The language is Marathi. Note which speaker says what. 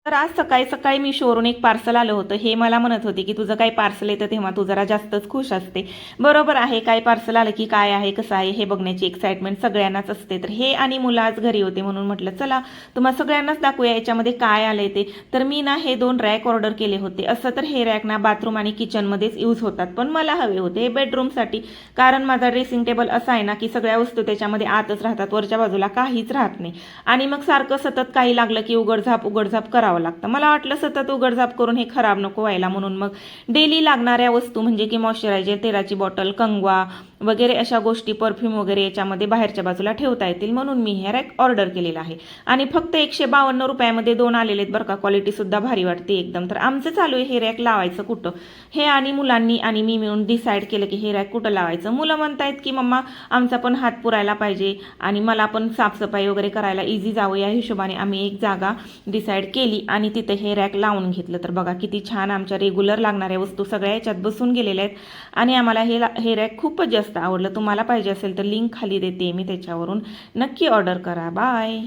Speaker 1: तर आज सकाळी सकाळी मी शोरून एक पार्सल आलं होतं. हे मला म्हणत होते की तुझं काही पार्सल येतं तेव्हा तू जरा जास्तच खुश असते. बरोबर आहे, काय पार्सल आलं की काय आहे कसं आहे हे बघण्याची एक्साइटमेंट सगळ्यांनाच असते. तर हे आणि मुलं आज घरी होते म्हणून म्हटलं चला तुम्हा सगळ्यांनाच दाखवूया याच्यामध्ये काय आलंय ते. तर मी ना हे 2 रॅक ऑर्डर केले होते. असं तर हे रॅक ना बाथरूम आणि किचनमध्येच यूज होतात, पण मला हवे होते हे बेडरूमसाठी. कारण माझा ड्रेसिंग टेबल असा आहे ना की सगळ्या वस्तू त्याच्यामध्ये आतच राहतात, वरच्या बाजूला काहीच राहत नाही. आणि मग सारखं सतत काही लागलं की उघडझाप करावं लागतं. मला वाटलं सतत उघडझाप करून हे खराब नको व्हायला, म्हणून मग डेली लागणाऱ्या वस्तू म्हणजे की मॉइश्चरायझर, तेलाची बॉटल, कंगवा वगैरे अशा गोष्टी, परफ्यूम वगैरे याच्यामध्ये बाहेरच्या बाजूला ठेवता येतील म्हणून मी हे रॅक ऑर्डर केलेलं आहे. आणि फक्त 152 रुपयामध्ये 2 आलेले आहेत बरं का. क्वालिटी सुद्धा भारी वाटते एकदम. तर आमचं चालू आहे हे रॅक लावायचं कुठं, हे आणि मुलांनी आणि मी मिळून डिसाईड केलं की हे रॅक कुठं लावायचं. मुलं म्हणतायत की मम्मा आमचा पण हात पुरायला पाहिजे आणि मला पण साफसफाई वगैरे करायला इझी जावं, या हिशोबाने आम्ही एक जागा डिसाईड केली आणि तिथे हे रॅक लावून घेतलं. तर बघा किती छान आमच्या रेग्युलर लागणाऱ्या वस्तू सगळ्या याच्यात बसून गेलेल्या आहेत. आणि आम्हाला हे रॅक खूपच जास्त आवडलं. तुम्हाला पाहिजे असेल तर लिंक खाली देते मी, त्याच्यावरून नक्की ऑर्डर करा. बाय.